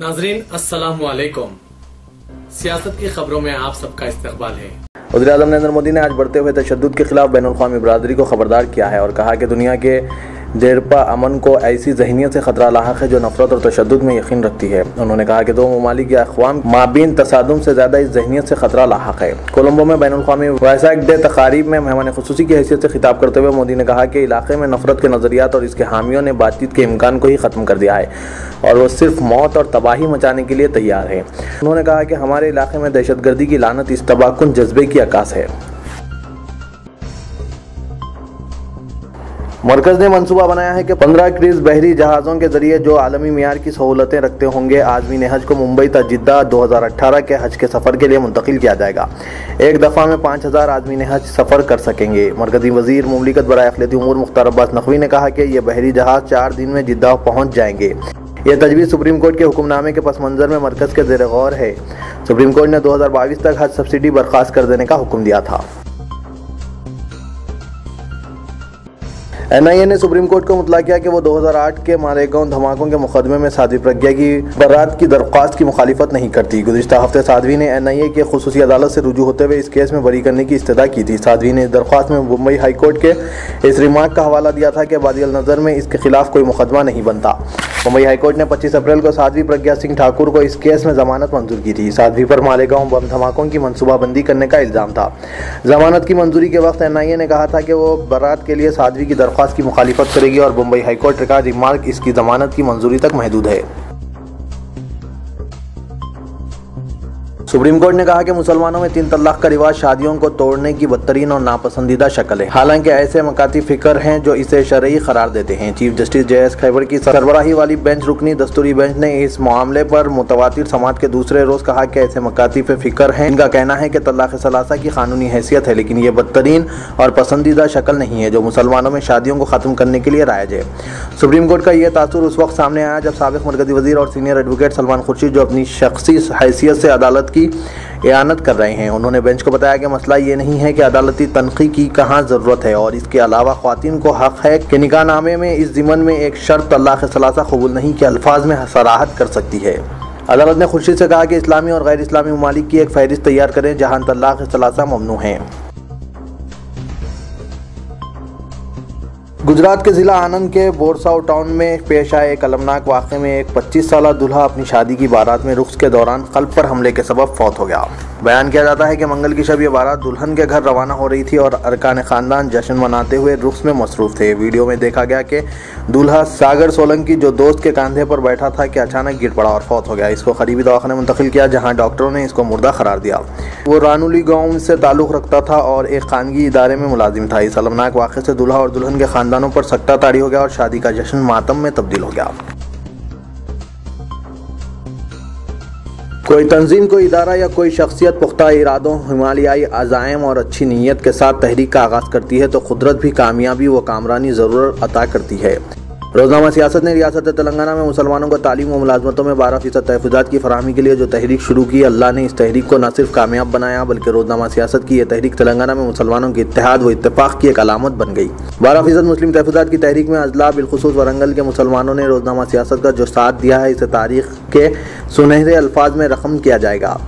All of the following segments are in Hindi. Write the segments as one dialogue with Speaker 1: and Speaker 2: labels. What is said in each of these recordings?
Speaker 1: नाजरीन अस्सलाम वालेकुम। सियासत की खबरों में आप सबका इस्तकबाल है।
Speaker 2: वज़ीर-ए-आज़म नरेंद्र मोदी ने आज बढ़ते हुए तशद्दुद के खिलाफ बैनुल-अक़वामी बरादरी को खबरदार किया है और कहा कि दुनिया के देरपा अमन को ऐसी ज़हनियत से ख़तरा लाहक है जो नफरत और तशद्दुद में यकीन रखती है। उन्होंने कहा कि दो ममालिक या अक़वाम माबीन तसादुम से ज़्यादा इस ज़हनियत से ख़तरा लाहक है। कोलंबो में बैनुल-अक़वामी वेसाक डे तक़ारीब में मेहमान ख़ुसूसी की हैसियत से खिताब करते हुए मोदी ने कहा कि इलाक़े में नफरत के नज़रियात और इसके हामियों ने बातचीत के इम्कान को ही ख़त्म कर दिया है और वो सिर्फ मौत और तबाही मचाने के लिए तैयार है। उन्होंने कहा कि हमारे इलाके में दहशतगर्दी की लानत इस तबाहकुन जज्बे की अक्कास है। मरकज़ ने मंसूबा बनाया है कि 15 क्रूज़ बहरी जहाज़ों के जरिए जो आलमी मियार की सहूलतें रखते होंगे आज़मीन हज को मुंबई ता जिद्दा 2018 के हज के सफ़र के लिए मुंतकिल किया जाएगा। एक दफ़ा में 5000 आज़मीन हज सफ़र कर सकेंगे। मरकज़ी वज़ीर मुमलिकत बराए अक़लियती उमूर मुख्तार अब्बास नक़वी ने कहा कि ये बहरी जहाज़ 4 दिन में जिद्दा पहुँच जाएंगे। यह तजवीज़ सुप्रीम कोर्ट के हुक्मनामे के पस मंज़र में मरकज़ के ज़ेर गौर है। सुप्रीम कोर्ट ने 2022 तक हज सब्सिडी बर्खास्त कर देने का हुक्म दिया था। NIA ने सुप्रीम कोर्ट को मुतला किया कि वो 2008 के मालेगांव धमाकों के मुकदमे में साध्वी प्रज्ञा की बरात की दरख्वास्त की मुखालिफत नहीं करती। गुज़िश्ता हफ्ते साध्वी ने NIA के खुसूसी अदालत से रुजू होते हुए इस केस में बरी करने की इस्तदा की थी। साध्वी ने इस दरख्वास्त में मुंबई हाई कोर्ट के इस रिमार्क का हवाला दिया था कि बादियल नज़र में इसके खिलाफ कोई मुकदमा नहीं बनता। मुंबई हाई कोर्ट ने 25 अप्रैल को साध्वी प्रज्ञा सिंह ठाकुर को इस केस में जमानत मंजूर की थी। साध्वी पर मालेगांव बम धमाकों की मनसूबाबंदी करने का इल्ज़ाम था। जमानत की मंजूरी के वक्त NIA ने कहा था कि वो बारात के लिए साध्वी की दरख्वास्त की मुखालिफत करेगी और मुंबई हाई कोर्ट का रिमार्क इसकी जमानत की मंजूरी तक महदूद है। सुप्रीम कोर्ट ने कहा कि मुसलमानों में 3 तलाक का रिवाज शादियों को तोड़ने की बदतरीन और नापसंदीदा शक्ल है। हालांकि ऐसे मकाती फिक्र हैं जो इसे शरई करार देते हैं। चीफ जस्टिस JS खैबर की सरबराही वाली बेंच रुकनी दस्तूरी बेंच ने इस मामले पर मुतवातिर समात के दूसरे रोज कहा कि ऐसे मकाती फिक्र हैं। इनका कहना है कि तलाक सलासा की कानूनी हैसियत है, लेकिन ये बदतरीन और पसंदीदा शक्ल नहीं है जो मुसलमानों में शादियों को ख़त्म करने के लिए राइज है। सुप्रीम कोर्ट का यह तासुर उस वक्त सामने आया जब साबिक़ मरकज़ी वज़ीर और सीनियर एडवोकेट सलमान खुर्शीद जो अपनी शख्सी हैसियत से अदालत की एआनत कर रहे हैं। उन्होंने बेंच को बताया कि मसला ये नहीं है कि अदालती तनक़ीद की कहाँ ज़रूरत है और इसके अलावा ख़वातीन को हक़ है कि निकाहनामे में इस ज़िमन में एक शर्त तलाक़ सलासा कबूल नहीं के अल्फाज में सराहत कर सकती है। अदालत ने खुर्शीद से कहा कि इस्लामी और गैर इस्लामी ममालिक की एक फ़हरिस्त तैयार करें जहाँ तलाक़ सलासा ममनू है। गुजरात के ज़िला आनंद के बोरसाव टाउन में पेश आए एक अलमनाक वाक़े में एक 25 साला दूल्हा अपनी शादी की बारात में रुख्स के दौरान क़ल्ब पर हमले के सबब फौत हो गया। बयान किया जाता है कि मंगल की शब ये बारात दुल्हन के घर रवाना हो रही थी और अरकान ख़ानदान जश्न मनाते हुए रुख्स में मसरूफ़ थे। वीडियो में देखा गया कि दूल्हा सागर सोलंकी जो दोस्त के कंधे पर बैठा था कि अचानक गिर पड़ा और फौत हो गया। इसको करीबी दवाखाने मुंतकिल किया जहाँ डॉक्टरों ने इसको मुर्दा करार दिया। वो रानुली गाँव से ताल्लुक़ रखता था और एक खानगी इदारे में मुलाजिम था। इस अलमनाक वाक़े से दूल्हा और दुल्हन के ख़ानदानों पर सट्टा तारी हो गया और शादी का जश्न मातम में तब्दील हो गया। कोई तंजीम, कोई इदारा या कोई शख्सियत पुख्ता इरादों, हिमालयाई अज़ाइम और अच्छी नीयत के साथ तहरीक का आगाज़ करती है तो कुदरत भी कामयाबी व कामरानी ज़रूर अता करती है। रोज़नामा सियासत ने रियासत तेलंगाना में मुसलमानों को तालीम व मुलाजमतों में 12% तहफ़्फ़ुज़ात की फराहमी के लिए जो तहरीक शुरू की, अल्लाह ने इस तहरीक को न सिर्फ कामयाब बनाया बल्कि रोज़नामा सियासत की यह तहरीक तेलंगाना में मुसलमानों के इत्तेहाद व इत्तेफाक की एक अलामत बन गई। 12% मुस्लिम तहफ़्फ़ुज़ात की तहरीक में अजला बिलखुसूस वरंगल के मुसलमानों ने रोज़नामा सियासत का जो साथ दिया है इसे तारीख़ के सुनहरे अल्फाज में रकम किया जाएगा।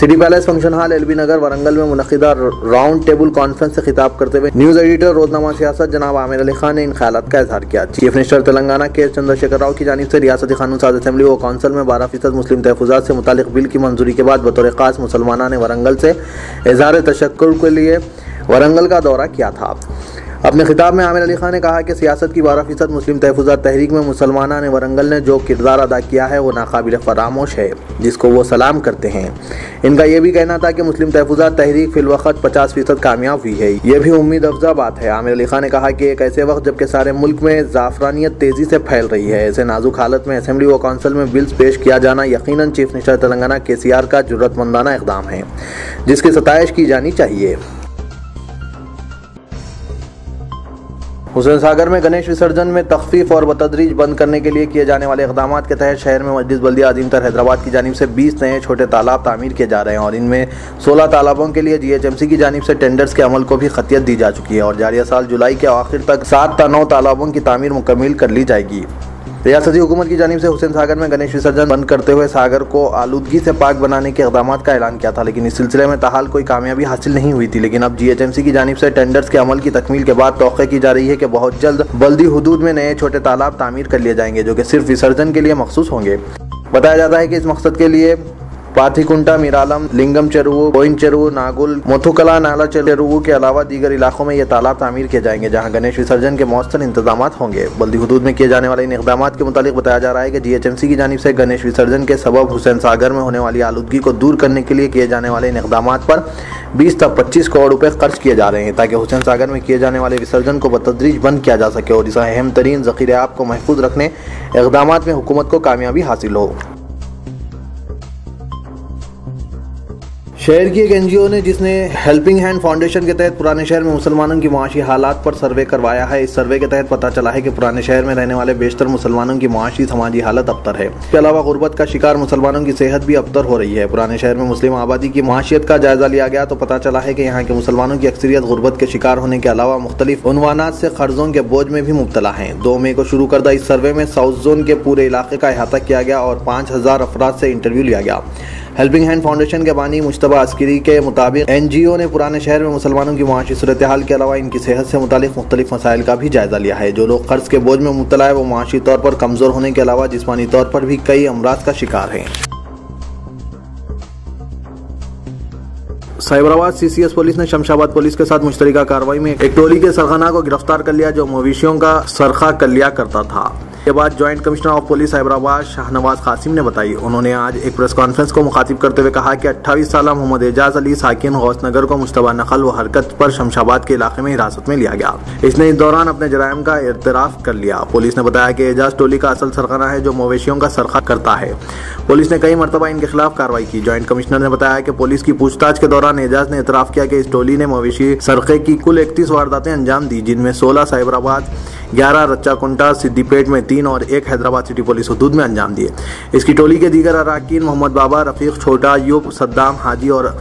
Speaker 2: City palace function hall LB नगर वरंगल में मुनक़िदा राउंड टेबल कॉन्फ्रेंस से खिताब करते हुए न्यूज़ एडिटर रोज़नामा सियासत जनाब आमिर अली खान ने इन ख्यालात का इज़हार किया। चीफ मिनिस्टर तेलंगाना के चंद्रशेखर राव की जानिब से रियासती कानून साज असेंबली व कौंसिल में 12% मुस्लिम तहफ़्फ़ुज़ात से मुतालिक बिल की मंजूरी के बाद बतौर ख़ास मुसलमाना ने वरंगल से इज़हार तशक्कुर के लिए वरंगल का दौरा किया था। अपने खिताब में आमिर अली खान ने कहा कि सियासत की 12% मुस्लिम तहफ़्फ़ुज़ात तहरीक में मुसलमाना ने वरंगल ने जो किरदार अदा किया है वो नाकाबिल फरामोश है, जिसको वो सलाम करते हैं। इनका यह भी कहना था कि मुस्लिम तहफ़्फ़ुज़ात तहरीक फ़िलवक़्त 50% कामयाब हुई है। यह भी उम्मीद अफ़ज़ा बात है। आमिर अली खान ने कहा कि एक ऐसे वक्त जबकि सारे मुल्क में ज़ाफ़रानियत तेज़ी से फैल रही है, ऐसे नाजुक हालत में असेंबली व कौंसिल में बिल्स पेश किया जाना यकीनन चीफ मिनिस्टर तेलंगाना KCR का जुर्रतमंदाना इक़दाम है, जिसकी सताइश की जानी चाहिए। हुसैन सागर में गणेश विसर्जन में तख़फ़ीफ़ और बतदरीज बंद करने के लिए किए जाने वाले इक़दामात के तहत शहर में मजलिस बल्दिया अज़ीमतर हैदराबाद की जानिब से 20 नए छोटे तालाब तामीर किए जा रहे हैं और इनमें 16 तालाबों के लिए GHMC की जानिब से टेंडर्स के अमल को भी ख़तियत दी जा चुकी है और जारिया साल जुलाई के आखिर तक 7 ता 9 तालाबों की तामीर मुकम्मिल कर ली जाएगी। रियासती हुकूमत की जानिब से हुसैन सागर में गणेश विसर्जन बंद करते हुए सागर को आलूदगी से पाक बनाने के इक़दाम का ऐलान किया था, लेकिन इस सिलसिले में ताहाल कोई कामयाबी हासिल नहीं हुई थी। लेकिन अब GHMC की जानिब से टेंडर्स के अमल की तकमील के बाद तौक़े की जा रही है कि बहुत जल्द बल्दी हुदूद में नए छोटे तालाब तामीर कर लिए जाएंगे, जो कि सिर्फ विसर्जन के लिए मखसूस होंगे। बताया जाता है कि इस मकसद के लिए पाथीकुंटा, मीरालम, लिंगम चेरुवु, कोइन चेरुवु, नागुल, मोथुकला, नाला चेरुवु के अलावा दीगर इलाकों में ये तालाब तामीर किए जाएंगे, जहां गणेश विसर्जन के मौसर इंतजाम होंगे। बल्दी हुदूद में किए जाने वाले इन इक़दाम के मुतालिक बताया जा रहा है कि GHMC की जानिब से गणेश विसर्जन के सबब हुसैन सागर में होने वाली आलूदगी को दूर करने के लिए किए जाने वाले इन इक़दाम पर 20 से 25 करोड़ रुपए खर्च किए जा रहे हैं, ताकि हुसैन सागर में किए जाने वाले विसर्जन को बतदरीज बंद किया जा सके और इस अहम तरीन ज़ख़ीरे आब को महफूज रखने इक़दाम में हुकूमत को कामयाबी हासिल हो। शहर की एक NGO ने, जिसने हेल्पिंग हैंड फाउंडेशन के तहत पुराने शहर में मुसलमानों की माशी हालात पर सर्वे करवाया है। इस सर्वे के तहत पता चला है कि पुराने शहर में रहने वाले बेशतर मुसलमानों की माशी समाजी हालत अबतर है। इसके अलावा गुर्बत का शिकार मुसलमानों की सेहत भी अबतर हो रही है। पुराने शहर में मुस्लिम आबादी की माशियत का जायजा लिया गया तो पता चला है कि यहाँ के मुसलमानों की अक्सरियत गुर्बत के शिकार होने के अलावा मुख्तलिफ उन्वानात से कर्जों के बोझ में भी मुब्तला है। 2 मई को शुरू करदा इस सर्वे में साउथ जोन के पूरे इलाके का अहाता किया गया और 5000 अफराद से इंटरव्यू लिया गया। हेल्पिंग हैंड फाउंडेशन के बानी मुश्तबा अस्करी के मुताबिक NGO ने पुराने शहर में मुसलमानों की माशी सूरत हाल के अलावा इनकी सेहत से मुतालिक मुख्तलिफ मसाइल का भी जायजा लिया है। जो लोग कर्ज के बोझ में मुब्तला है वो माशी तौर पर कमजोर होने के अलावा जिस्मानी तौर पर भी कई अमराज का शिकार है। साइबराबाद CCS पुलिस ने शमशाबाद पुलिस के साथ मुश्तरका कार्रवाई में एक टोली के सरगना को गिरफ्तार कर लिया, जो मवेशियों का सरखा कर लिया करता था। के बाद joint commissioner of police Cyberabad Shahnawaz Kasim ने बताई। उन्होंने आज एक प्रेस कॉन्फ्रेंस को मुखातिब करते हुए कहा कि 28 साला मोहम्मद एजाज अली साकिन गौसनगर को मुश्तबा नकल व हरकत पर शमशाबाद के इलाके में हिरासत में लिया गया। इसने इस दौरान अपने जराइम का इर्तराफ कर लिया। पुलिस ने बताया कि एजाज टोली का असल सरगना है, जो मवेशियों का सरखा करता है। पुलिस ने कई मरतबा इनके खिलाफ कार्रवाई की। जॉइंट कमिश्नर ने बताया कि पुलिस की पूछताछ के दौरान एजाज ने इतराफ किया कि इस टोली ने मवेशी सरखे की कुल 31 वारदातें अंजाम दी, जिनमें 16 साइबराबाद, 11 रच्चाकुंटा, सिद्दीपेट में 3 और 1 हैदराबाद सिटी पुलिस हुदूद में अंजाम दिए। इसकी टोली के दीगर अराकीन मोहम्मद बाबा, रफीक, छोटा, अय्यूब, सद्दाम, हाजी और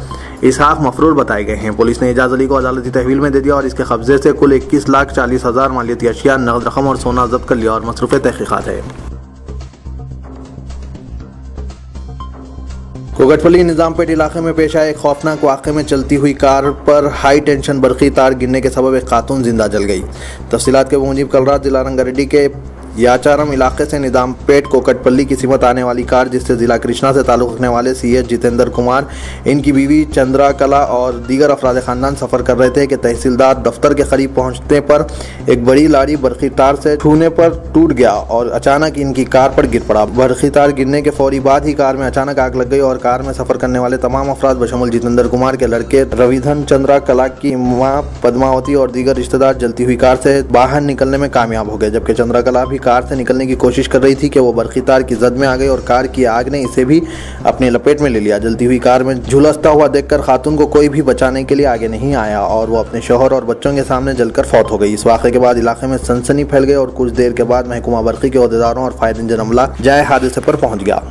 Speaker 2: इसहाक मफरूर बताए गए हैं। पुलिस ने एजाज अली को अदालती तहवील में दे दिया और इसके कब्जे से कुल 21,40,000 मालियती अशिया, नगद रकम और सोना जब्त कर लिया और मसरूफ़ तहकीकात है। कोकटपल्ली निजामपेट इलाके में पेश आए एक खौफनाक वाक़े में चलती हुई कार पर हाई टेंशन बरक़ी तार गिरने के सबब एक खातून जिंदा जल गई। तफसीलात के मुताबिक कल रात जिला रंगारेड्डी के याचारम इलाके से निजामपेट कोकटपल्ली की सिमत आने वाली कार, जिससे जिला कृष्णा से ताल्लुक़ रखने वाले CS जितेंद्र कुमार, इनकी बीवी चंद्रा कला और दीगर अफराद ख़ानदान सफ़र कर रहे थे कि तहसीलदार दफ्तर के करीब पहुंचने पर एक बड़ी लाड़ी बरक़ी तार से छूने पर टूट गया और अचानक इनकी कार पर गिर पड़ा। बरक़ी तार गिरने के फौरी बाद ही कार में अचानक आग लग गई और कार में सफ़र करने वाले तमाम अफराद बशमुल जितेंद्र कुमार के लड़के रविधन, चंद्रा कला की माँ पद्मावती और दीगर रिश्तेदार जलती हुई कार से बाहर निकलने में कामयाब हो गए, जबकि चंद्रा कला भी कार से निकलने की कोशिश कर रही थी कि वो बरक़ी तार की जद में आ गई और कार की आग ने इसे भी अपने लपेट में ले लिया। जलती हुई कार में झुलसता हुआ देखकर खातून को कोई भी बचाने के लिए आगे नहीं आया और वो अपने शौहर और बच्चों के सामने जलकर फौत हो गई। इस वाक़े के बाद इलाके में सनसनी फैल गई और कुछ देर के बाद महकमा बरक़ी के ओहदेदारों और फायर इंजन अमला जाए हादसे पर पहुंच गया।